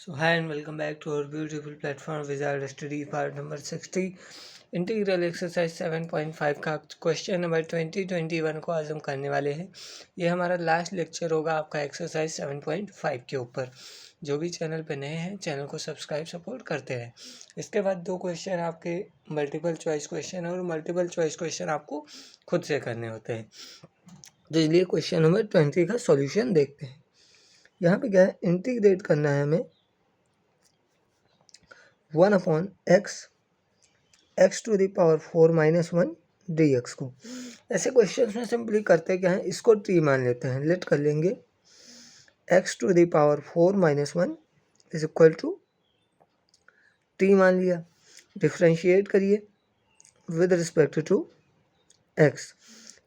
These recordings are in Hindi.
So hi and welcome back to our beautiful platform Wizard Study part number 60 integral exercise 7.5 का क्वेश्चन नंबर 2021 को आज हम करने वाले हैं। ये हमारा लास्ट लेक्चर होगा आपका एक्सरसाइज 7.5 के ऊपर। जो भी चैनल पे नए हैं चैनल को सब्सक्राइब सपोर्ट करते हैं। इसके बाद दो क्वेश्चन आपके मल्टीपल चॉइस क्वेश्चन और मल्टीपल चॉइस क्वेश्चन आपको खुद से करने होते हैं। तो इसलिए क्वेश्चन नंबर 20 का सॉल्यूशन देखते हैं। यहाँ पे क्या है, इंटीग्रेट करना है हमें 1/x to the power 4 - 1 dx को। ऐसे क्वेश्चन में सिंपली करते क्या है, इसको t मान लेते हैं। लेट कर लेंगे x to the power 4 - 1 is equal to t मान लिया। डिफ्रेंशिएट करिए विद रिस्पेक्ट टू x,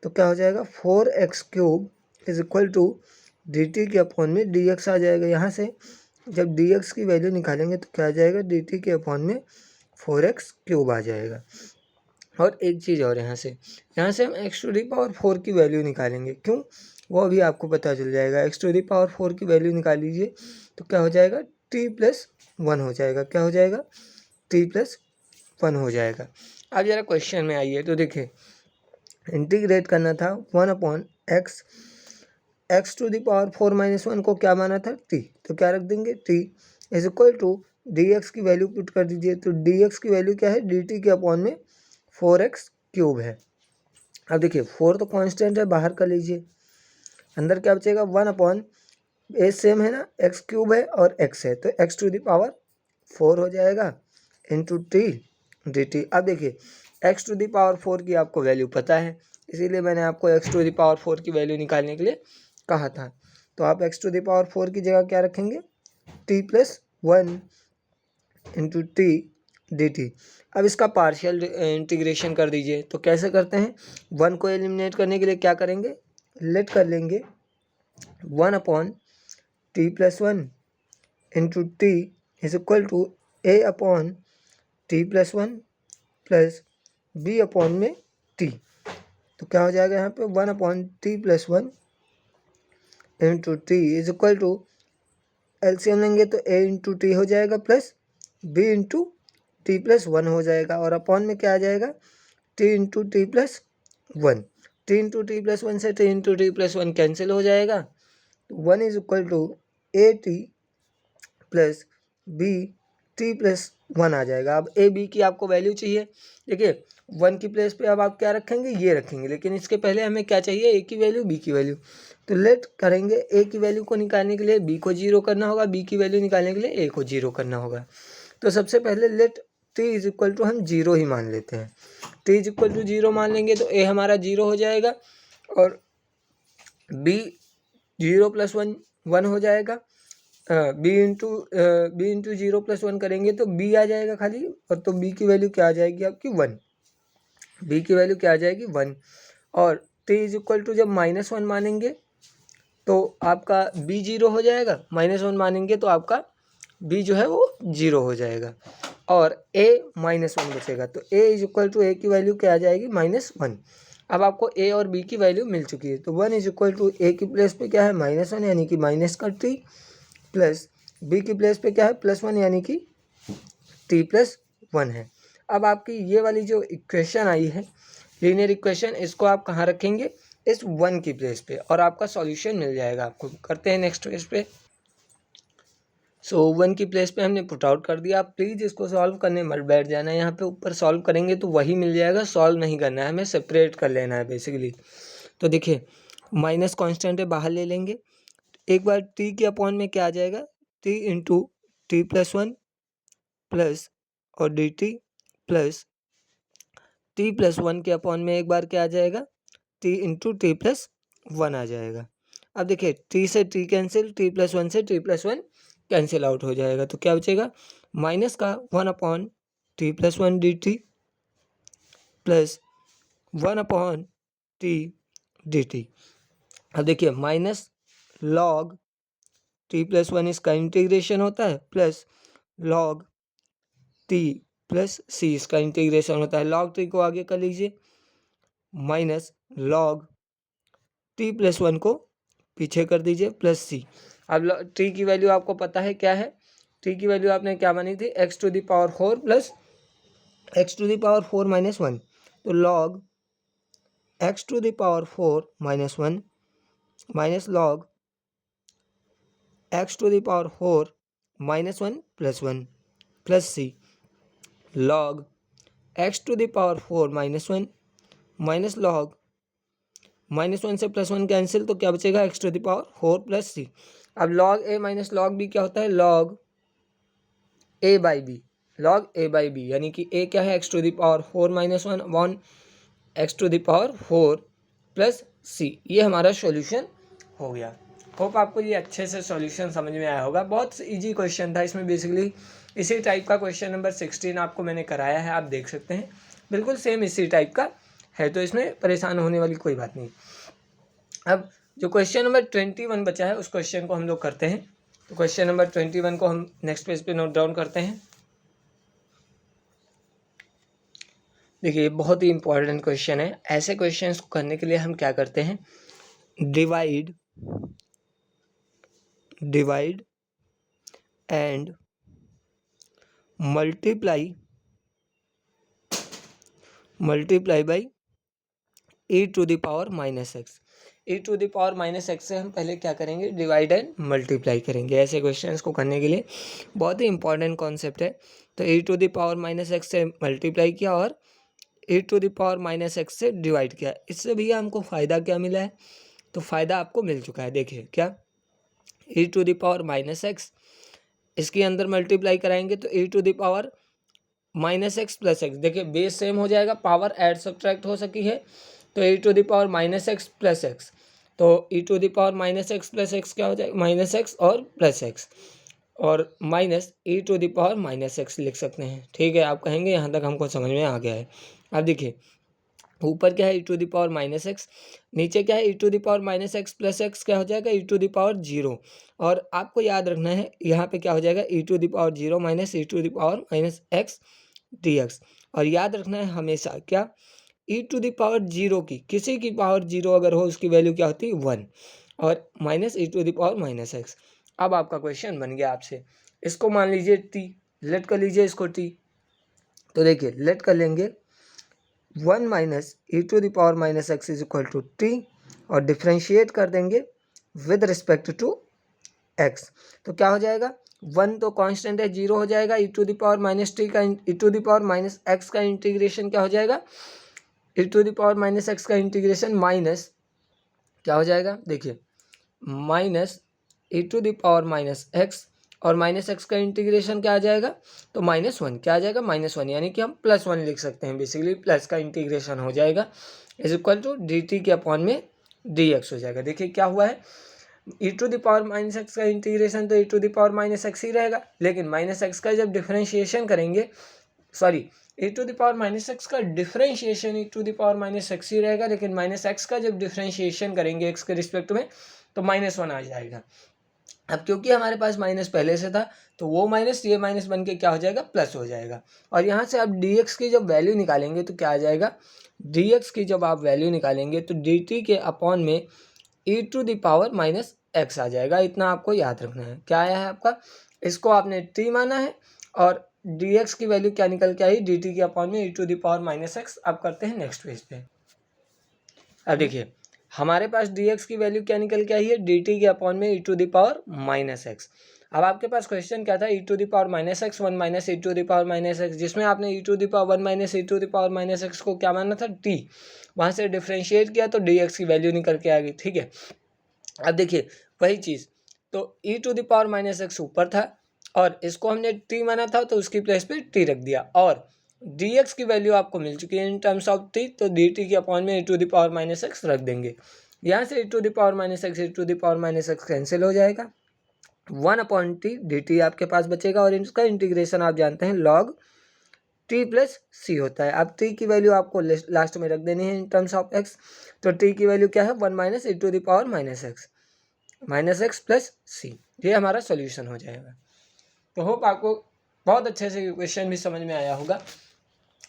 तो क्या हो जाएगा 4x³ is equal to dt के अपॉन में dx आ जाएगा। यहाँ से जब dx की वैल्यू निकालेंगे तो क्या आ जाएगा, dt के अपॉन में 4x³ आ जाएगा। और एक चीज़ और, यहाँ से हम x टू दी पावर 4 की वैल्यू निकालेंगे। क्यों, वो अभी आपको पता चल जाएगा। x टू दी पावर 4 की वैल्यू निकाल लीजिए तो क्या हो जाएगा, t+1 हो जाएगा। क्या हो जाएगा, t+1 हो जाएगा। अब जरा क्वेश्चन में आइए तो देखिए, इंटीग्रेट करना था 1/x, x to the power 4 - 1 को क्या माना था, t, तो क्या रख देंगे, t is equal to dx की वैल्यू पुट कर दीजिए। तो dx की वैल्यू क्या है, dt के अपॉन में 4x³ है। अब देखिए 4 तो कांस्टेंट है, बाहर कर लीजिए। अंदर क्या बचेगा, 1/, ए सेम है ना, x³ है और x है, तो x टू दी पावर 4 हो जाएगा इंटू t dt। अब देखिए x टू दी पावर 4 की आपको वैल्यू पता है, इसीलिए मैंने आपको x टू दी पावर 4 की वैल्यू निकालने के लिए कहा था। तो आप x टू दी पावर 4 की जगह क्या रखेंगे, t+1 इंटू t dt। अब इसका पार्शियल इंटीग्रेशन कर दीजिए। तो कैसे करते हैं, 1 को एलिमिनेट करने के लिए क्या करेंगे, लेट कर लेंगे 1/t+1 into t is equal to a/t+1 plus b/, में t। तो क्या हो जाएगा यहाँ पे 1/t+1 into t is equal to, LCM लेंगे तो a इंटू टी हो जाएगा प्लस b इंटू t+1 हो जाएगा। और अपॉन में क्या आ जाएगा, t into t+1। t into t+1 से t इंटू t+1 कैंसिल हो जाएगा। 1 is equal to at plus b t+1 आ जाएगा। अब a b की आपको वैल्यू चाहिए। देखिए 1 की प्लेस पे अब आप क्या रखेंगे, ये रखेंगे, लेकिन इसके पहले हमें क्या चाहिए, a की वैल्यू b की वैल्यू। तो लेट करेंगे a की वैल्यू को निकालने के लिए b को 0 करना होगा, b की वैल्यू निकालने के लिए a को 0 करना होगा। तो सबसे पहले let t is equal to हम 0 ही मान लेते हैं। t इज इक्वल टू 0 मान लेंगे तो a हमारा 0 हो जाएगा और b 0 + 1 1 हो जाएगा। b इंटू 0 + 1 करेंगे तो b आ जाएगा खाली, और तो b की वैल्यू क्या आ जाएगी आपकी 1। b की वैल्यू क्या आ जाएगी 1। और t इज इक्वल टू जब -1 मानेंगे तो आपका b 0 हो जाएगा, -1 मानेंगे तो आपका b जो है वो 0 हो जाएगा और a -1 बचेगा। तो a is equal to a की वैल्यू क्या आ जाएगी, -1। अब आपको a और b की वैल्यू मिल चुकी है, तो 1 इज इक्वल टू a की प्लेस पे क्या है, -1 यानी कि -t, प्लस b की प्लेस पे क्या है, +1 यानी कि t+1 है। अब आपकी ये वाली जो इक्वेशन आई है, लीनियर इक्वेशन, इसको आप कहाँ रखेंगे, इस 1 की प्लेस पे, और आपका सॉल्यूशन मिल जाएगा आपको। करते हैं नेक्स्ट पेज पे। सो 1 की प्लेस पे हमने पुट आउट कर दिया। आप प्लीज़ इसको सॉल्व करने मत बैठ जाना, यहाँ पे ऊपर सॉल्व करेंगे तो वही मिल जाएगा, सॉल्व नहीं करना है, हमें सेपरेट कर लेना है बेसिकली। तो देखिए माइनस कॉन्स्टेंट है, बाहर ले लेंगे। एक बार t के अपॉन में क्या आ जाएगा, t इंटू t+1 प्लस और dt प्लस t+1 के अपॉन में एक बार क्या आ जाएगा, t इंटू t+1 आ जाएगा। अब देखिए t से t कैंसिल, t+1 से t+1 कैंसिल आउट हो जाएगा। तो क्या बचेगा, माइनस का 1/t+1 dt plus 1/t dt। अब देखिए माइनस लॉग t+1 इसका इंटीग्रेशन होता है, plus log t plus c इसका इंटीग्रेशन होता है। लॉग t को आगे कर लीजिए, माइनस लॉग t+1 को पीछे कर दीजिए, प्लस c। अब t की वैल्यू आपको पता है क्या है, टी की वैल्यू आपने क्या मानी थी, x to the power 4 plus x to the power 4 minus 1, तो log x to the power 4 minus 1 minus log x to the power 4 minus 1 plus C log x to the power 4 minus 1 minus log -1 से +1 कैंसिल, तो क्या बचेगा, x to the power 4 plus C. अब log A minus log B क्या होता है, log A by B, log A by B, यानी कि ए क्या है, x to the power 4 minus 1 one x to the power 4 plus C. ये हमारा सॉल्यूशन हो गया। होप आपको ये अच्छे से सॉल्यूशन समझ में आया होगा। बहुत इजी क्वेश्चन था, इसमें बेसिकली इसी टाइप का क्वेश्चन नंबर 16 आपको मैंने कराया है, आप देख सकते हैं, बिल्कुल सेम इसी टाइप का है, तो इसमें परेशान होने वाली कोई बात नहीं। अब जो क्वेश्चन नंबर 21 बचा है उस क्वेश्चन को हम लोग करते हैं। तो क्वेश्चन नंबर 21 को हम नेक्स्ट पेज पे नोट डाउन करते हैं। देखिए बहुत ही इंपॉर्टेंट क्वेश्चन है। ऐसे क्वेश्चंस को करने के लिए हम क्या करते हैं, divide and multiply by e to the power minus x. e to the power minus x से हम पहले क्या करेंगे, डिवाइड एंड मल्टीप्लाई करेंगे। ऐसे क्वेश्चंस को करने के लिए बहुत ही इंपॉर्टेंट कॉन्सेप्ट है। तो e to the power minus x से मल्टीप्लाई किया और e to the power minus x से डिवाइड किया। इससे भैया हमको फ़ायदा क्या मिला है, तो फ़ायदा आपको मिल चुका है। देखिए क्या, e to the power minus x, इसके अंदर मल्टीप्लाई कराएंगे तो e to the power minus x plus x, देखिए बेस सेम हो जाएगा, पावर ऐड सब्ट्रैक्ट हो सकी है, तो e to the power minus x plus x, तो e to the power minus x plus x क्या हो जाएगा, माइनस एक्स और प्लस एक्स, और minus e to the power minus x लिख सकते हैं। ठीक है, आप कहेंगे यहाँ तक हमको समझ में आ गया है। अब देखिए ऊपर क्या है, e to the power minus x, नीचे क्या है, e to the power minus x plus x क्या हो जाएगा, e टू द पावर 0, और आपको याद रखना है यहाँ पे क्या हो जाएगा, e to the power 0 minus e to the power minus x dx, और याद रखना है हमेशा क्या, e टू द पावर 0 की किसी की पावर 0 अगर हो उसकी वैल्यू क्या होती है 1, और minus e to the power minus x. अब आपका क्वेश्चन बन गया आपसे, इसको मान लीजिए t, लेट कर लीजिए इसको t, तो देखिए लेट कर लेंगे 1 minus e to the power minus x is equal to t, और डिफ्रेंशिएट कर देंगे विद रिस्पेक्ट टू x, तो क्या हो जाएगा, 1 तो कांस्टेंट है, 0 हो जाएगा, e to the power minus t का e to the power minus x का इंटीग्रेशन क्या हो जाएगा, e to the power minus x का इंटीग्रेशन माइनस क्या हो जाएगा, देखिए minus e to the power minus x, और माइनस एक्स का इंटीग्रेशन क्या आ जाएगा, तो -1 क्या आ जाएगा, -1, यानी कि हम +1 लिख सकते हैं, बेसिकली प्लस का इंटीग्रेशन हो जाएगा is equal to D T के अपॉन में डी एक्स हो जाएगा। देखिए क्या हुआ है, e to the power minus x का इंटीग्रेशन तो e to the power minus x ही रहेगा, लेकिन माइनस एक्स का जब डिफरेंशिएशन करेंगे, sorry e to the power minus x का differentiation e to the power minus x ही रहेगा, लेकिन माइनस एक्स का जब डिफरेंशिएशन करेंगे एक्स के रिस्पेक्ट में तो -1 आ जाएगा। अब क्योंकि हमारे पास माइनस पहले से था तो वो माइनस ये माइनस बन के क्या हो जाएगा, प्लस हो जाएगा, और यहाँ से आप dx की जब वैल्यू निकालेंगे तो क्या आ जाएगा, dx की जब आप वैल्यू निकालेंगे तो dt के अपॉन में e to the power minus x आ जाएगा। इतना आपको याद रखना है। क्या आया है आपका, इसको आपने t माना है, और dx की वैल्यू क्या निकल के आई, dt के अपॉन में e to the power minus x. अब करते हैं नेक्स्ट पेज पे। अब देखिए हमारे पास dx की वैल्यू क्या निकल के आई है, dt के अपॉन में e to the power minus x. अब आपके पास क्वेश्चन क्या था, e to the power minus x 1 minus e to the power minus x, जिसमें आपने e to the power 1 minus e to the power minus x को क्या माना था, t, वहाँ से डिफ्रेंशिएट किया तो dx की वैल्यू निकल के आ गई। ठीक है, अब देखिए वही चीज़, तो e to the power minus x ऊपर था और इसको हमने t माना था तो उसकी प्लेस पे t रख दिया, और dx की वैल्यू आपको मिल चुकी है इन टर्म्स ऑफ t, तो dt के अपॉन में e to the power minus x रख देंगे। यहाँ से e to the power minus x e to the power minus x cancel हो जाएगा, 1/t dt आपके पास बचेगा, और इसका इंटीग्रेशन आप जानते हैं log t प्लस c होता है। अब t की वैल्यू आपको लास्ट में रख देनी है इन टर्म्स ऑफ x, तो t की वैल्यू क्या है, 1 minus e to the power minus x plus c, ये हमारा सोल्यूशन हो जाएगा। तो होप आपको बहुत अच्छे से क्वेश्चन भी समझ में आया होगा,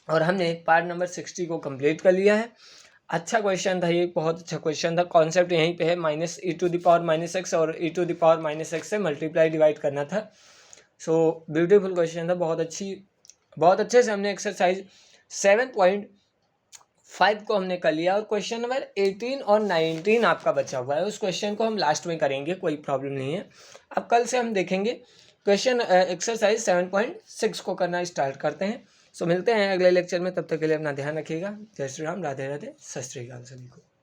और हमने पार्ट नंबर 60 को कंप्लीट कर लिया है। अच्छा क्वेश्चन था ये, बहुत अच्छा क्वेश्चन था। कॉन्सेप्ट यहीं पे है, minus e to the power minus x और e to the power minus x से मल्टीप्लाई डिवाइड करना था। सो ब्यूटीफुल क्वेश्चन था, बहुत अच्छे से हमने एक्सरसाइज 7.5 को हमने कर लिया और क्वेश्चन नंबर 18 और 19 आपका बचा हुआ है। उस क्वेश्चन को हम लास्ट में करेंगे, कोई प्रॉब्लम नहीं है। अब कल से हम देखेंगे क्वेश्चन एक्सरसाइज 7.6 को करना स्टार्ट करते हैं। सो मिलते हैं अगले लेक्चर में, तब तक के लिए अपना ध्यान रखिएगा। जय श्री राम, राधे राधे, सत श्री अकाल सभी को।